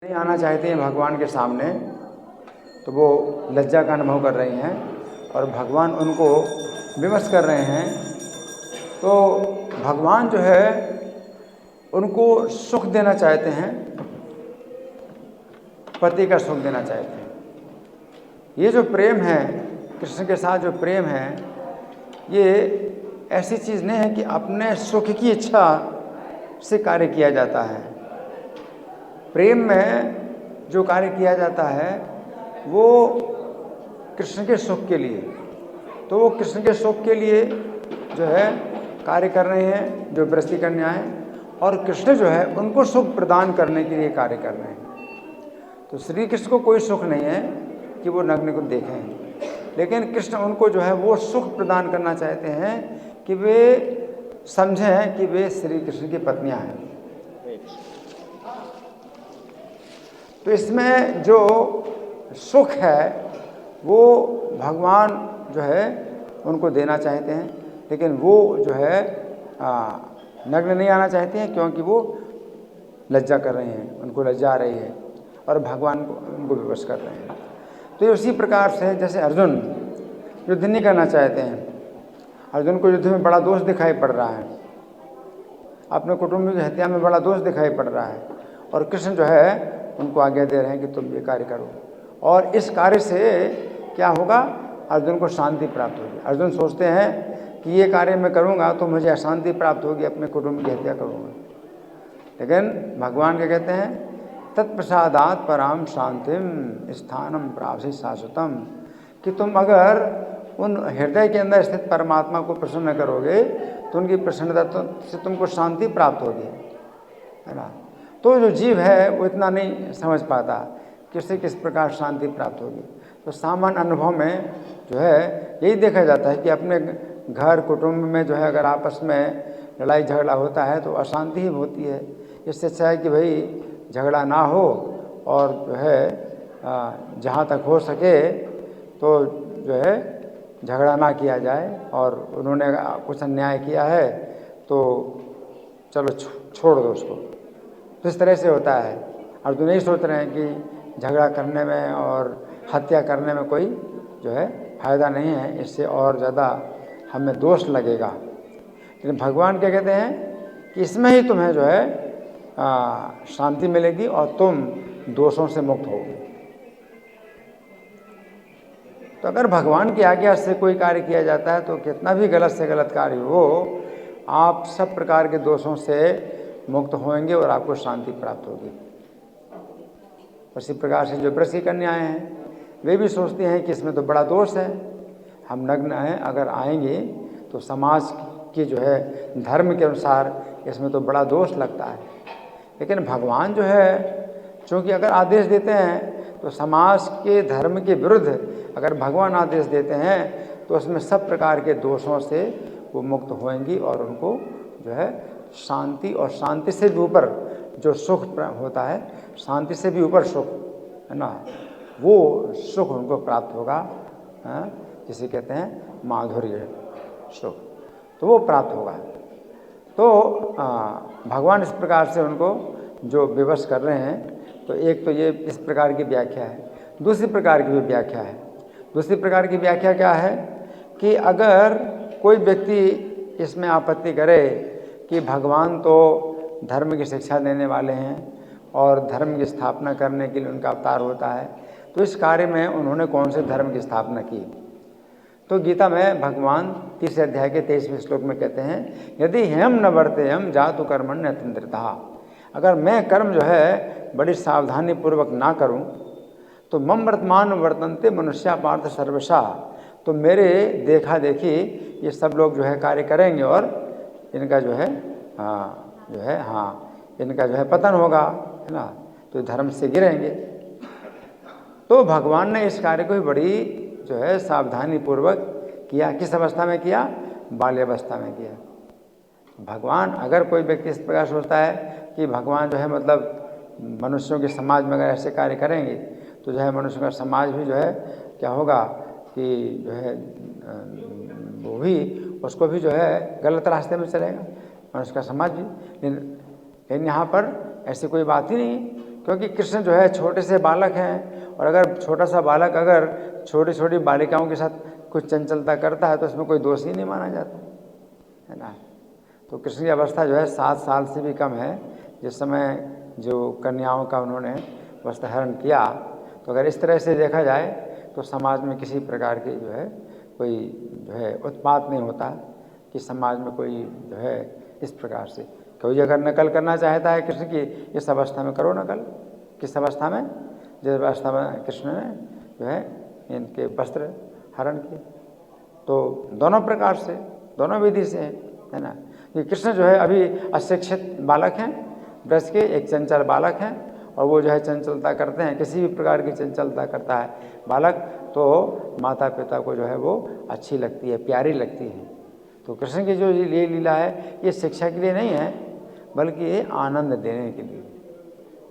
नहीं आना चाहते हैं भगवान के सामने, तो वो लज्जा का अनुभव कर रही हैं और भगवान उनको विवश कर रहे हैं। तो भगवान जो है उनको सुख देना चाहते हैं, पति का सुख देना चाहते हैं। ये जो प्रेम है, कृष्ण के साथ जो प्रेम है, ये ऐसी चीज़ नहीं है कि अपने सुख की इच्छा से कार्य किया जाता है। प्रेम में जो कार्य किया जाता है वो कृष्ण के सुख के लिए, तो वो कृष्ण के सुख के लिए जो है कार्य कर रहे हैं, जो व्रती कन्याएं, और कृष्ण जो है उनको सुख प्रदान करने के लिए कार्य कर रहे हैं। तो श्री कृष्ण को कोई सुख नहीं है कि वो नग्न को देखें, लेकिन कृष्ण उनको जो है वो सुख प्रदान करना चाहते हैं कि वे समझें कि वे श्री कृष्ण की पत्नियां हैं। तो इसमें जो सुख है वो भगवान जो है उनको देना चाहते हैं, लेकिन वो जो है नग्न नहीं आना चाहते हैं, क्योंकि वो लज्जा कर रहे हैं, उनको लज्जा आ रही है और भगवान को उनको विवश कर रहे हैं। तो उसी प्रकार से जैसे अर्जुन युद्ध नहीं करना चाहते हैं, अर्जुन को युद्ध में बड़ा दोष दिखाई पड़ रहा है, अपने कुटुंब की हत्या में बड़ा दोष दिखाई पड़ रहा है, और कृष्ण जो है उनको आज्ञा दे रहे हैं कि तुम ये कार्य करो, और इस कार्य से क्या होगा, अर्जुन को शांति प्राप्त होगी। अर्जुन सोचते हैं कि ये कार्य मैं करूँगा तो मुझे अशांति प्राप्त होगी, अपने कुटुंब की हत्या करूँगा, लेकिन भगवान क्या कहते हैं, तत्प्रसादात पराम शांतिम स्थानम प्राप्ति शाश्वतम, कि तुम अगर उन हृदय के अंदर स्थित परमात्मा को प्रसन्न करोगे तो उनकी प्रसन्नता से तुमको शांति प्राप्त होगी, है ना। तो जो जीव है वो इतना नहीं समझ पाता किससे किस प्रकार शांति प्राप्त होगी। तो सामान्य अनुभव में जो है यही देखा जाता है कि अपने घर कुटुंब में जो है अगर आपस में लड़ाई झगड़ा होता है तो अशांति ही होती है। इससे अच्छा है कि भाई झगड़ा ना हो, और जो है जहाँ तक हो सके तो जो है झगड़ा ना किया जाए, और उन्होंने कुछ अन्याय किया है तो चलो छोड़ दो उसको। तो इस तरह से होता है। अर्जुन यही सोच रहे हैं कि झगड़ा करने में और हत्या करने में कोई जो है फायदा नहीं है, इससे और ज़्यादा हमें दोष लगेगा। लेकिन भगवान क्या कहते हैं कि इसमें ही तुम्हें जो है शांति मिलेगी और तुम दोषों से मुक्त होगे। तो अगर भगवान की आज्ञा से कोई कार्य किया जाता है तो कितना भी गलत से गलत कार्य हो, आप सब प्रकार के दोषों से मुक्त होंगे और आपको शांति प्राप्त होगी। उसी प्रकार से जो व्रती कन्याएं हैं वे भी सोचती हैं कि इसमें तो बड़ा दोष है, हम नग्न हैं, अगर आएंगे तो समाज के जो है धर्म के अनुसार इसमें तो बड़ा दोष लगता है। लेकिन भगवान जो है चूँकि अगर आदेश देते हैं तो समाज के धर्म के विरुद्ध अगर भगवान आदेश देते हैं तो उसमें सब प्रकार के दोषों से वो मुक्त होंगी और उनको जो है शांति, और शांति से भी ऊपर जो सुख होता है, शांति से भी ऊपर सुख है ना, वो सुख उनको प्राप्त होगा, जिसे कहते हैं माधुर्य सुख, तो वो प्राप्त होगा। तो भगवान इस प्रकार से उनको जो विवश कर रहे हैं, तो एक तो ये इस प्रकार की व्याख्या है। दूसरी प्रकार की भी व्याख्या है। दूसरी प्रकार की व्याख्या क्या है कि अगर कोई व्यक्ति इसमें आपत्ति करे कि भगवान तो धर्म की शिक्षा देने वाले हैं और धर्म की स्थापना करने के लिए उनका अवतार होता है, तो इस कार्य में उन्होंने कौन से धर्म की स्थापना की। तो गीता में भगवान 3 अध्याय के 23वें श्लोक में कहते हैं, यदि हम न वर्तेयम जातु कर्मण्य अतंद्रिता, अगर मैं कर्म जो है बड़ी सावधानी पूर्वक ना करूं तो मम वर्तमान वर्तन्ते मनुष्या पार्थ सर्वशा, तो मेरे देखा देखी ये सब लोग जो है कार्य करेंगे और इनका जो है इनका जो है पतन होगा, है ना, तो धर्म से गिरेंगे। तो भगवान ने इस कार्य को भी बड़ी जो है सावधानी पूर्वक किया। किस अवस्था में किया? बाल्यावस्था में किया। भगवान, अगर कोई व्यक्ति इस प्रकार सोचता है कि भगवान जो है मतलब मनुष्यों के समाज में अगर ऐसे कार्य करेंगे तो जो है मनुष्य का समाज भी जो है क्या होगा कि जो है वो भी उसको भी जो है गलत रास्ते में चलेगा, मनुष्य का समाज भी। लेकिन यहाँ पर ऐसी कोई बात ही नहीं, क्योंकि कृष्ण जो है छोटे से बालक हैं, और अगर छोटा सा बालक अगर छोटी छोटी बालिकाओं के साथ कुछ चंचलता करता है तो उसमें कोई दोष ही नहीं माना जाता, है ना। तो कृष्ण की अवस्था जो है 7 साल से भी कम है जिस समय जो कन्याओं का उन्होंने वस्त्रहरण किया। तो अगर इस तरह से देखा जाए तो समाज में किसी प्रकार की जो है कोई जो है उत्पात नहीं होता कि समाज में कोई जो है इस प्रकार से कोई अगर नकल करना चाहता है कृष्ण की, इस अवस्था में करो नकल। किस अवस्था में? जिस अवस्था में कृष्ण ने जो है इनके वस्त्र हरण किए। तो दोनों प्रकार से, दोनों विधि से है ना। कि कृष्ण जो है अभी अशिक्षित बालक हैं, ब्रज के एक चंचल बालक हैं, और वो जो है चंचलता करते हैं, किसी भी प्रकार की चंचलता करता है बालक तो माता पिता को जो है वो अच्छी लगती है, प्यारी लगती है। तो कृष्ण की जो ये लीला है ये शिक्षा के लिए नहीं है, बल्कि ये आनंद देने के लिए।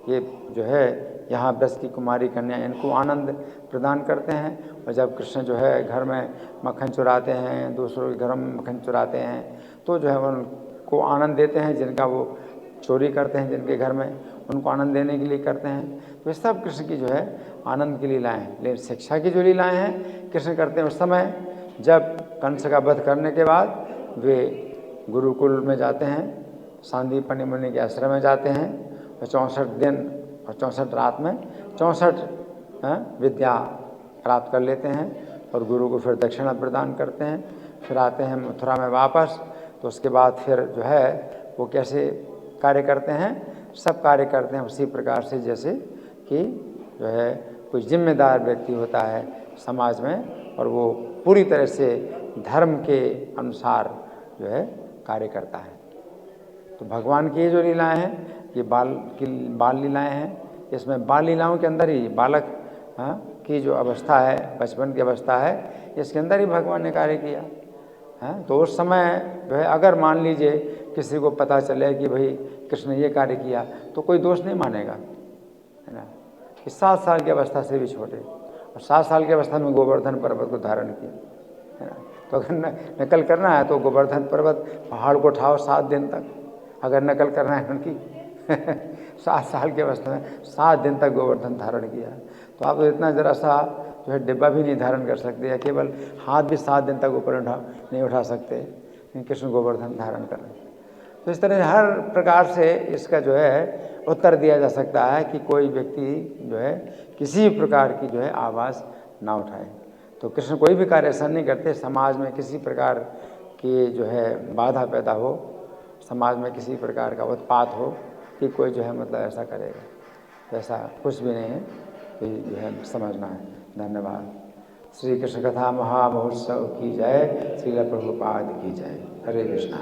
ये जो है यहाँ ब्रज की कुमारी कन्या इनको आनंद प्रदान करते हैं। और जब कृष्ण जो है घर में मक्खन चुराते हैं, दूसरों के घरों में मक्खन चुराते हैं, तो जो है उनको आनंद देते हैं। जिनका वो चोरी करते हैं जिनके घर में, उनको आनंद देने के लिए करते हैं। तो ये सब कृष्ण की जो है आनंद की लीलाएँ हैं। लेकिन शिक्षा की जो लीलाएँ हैं कृष्ण करते हैं उस समय जब कंस का वध करने के बाद वे गुरुकुल में जाते हैं, सांदीपनि मुनि के आश्रम में जाते हैं, और 64 दिन और 64 रात में 64 विद्या प्राप्त कर लेते हैं, और गुरु को फिर दक्षिणा प्रदान करते हैं। फिर आते हैं मथुरा में वापस। तो उसके बाद फिर जो है वो कैसे कार्य करते हैं? सब कार्य करते हैं उसी प्रकार से जैसे कि जो है कोई जिम्मेदार व्यक्ति होता है समाज में, और वो पूरी तरह से धर्म के अनुसार जो है कार्य करता है। तो भगवान की ये जो लीलाएं हैं ये बाल लीलाएं हैं। इसमें बाल लीलाओं के अंदर ही बालक की जो अवस्था है, बचपन की अवस्था है, इसके अंदर ही भगवान ने कार्य किया है। तो उस समय जो है अगर मान लीजिए किसी को पता चले कि भाई कृष्ण ने ये कार्य किया तो कोई दोष नहीं मानेगा, है ना। कि 7 साल की अवस्था से भी छोटे, और 7 साल की अवस्था में गोवर्धन पर्वत को धारण किया, है ना। तो अगर नकल करना है तो गोवर्धन पर्वत पहाड़ को उठाओ 7 दिन तक, अगर नकल करना है उनकी 7 साल की अवस्था में 7 दिन तक गोवर्धन धारण किया। तो आप इतना ज़रा सा जो है डिब्बा भी नहीं धारण कर सकते, या केवल हाथ भी 7 दिन तक ऊपर नहीं उठा सकते, कृष्ण गोवर्धन धारण कर रहे। तो इस तरह हर प्रकार से इसका जो है उत्तर दिया जा सकता है कि कोई व्यक्ति जो है किसी प्रकार की जो है आवाज़ ना उठाए। तो कृष्ण कोई भी कार्य ऐसा नहीं करते समाज में किसी प्रकार की जो है बाधा पैदा हो, समाज में किसी प्रकार का उत्पात हो कि कोई जो है मतलब ऐसा करेगा, तो ऐसा कुछ भी नहीं है, ये जो है समझना है। धन्यवाद। श्री कृष्ण कथा महामहोत्सव की जय। श्रील प्रभुपाद की जय। हरे कृष्णा।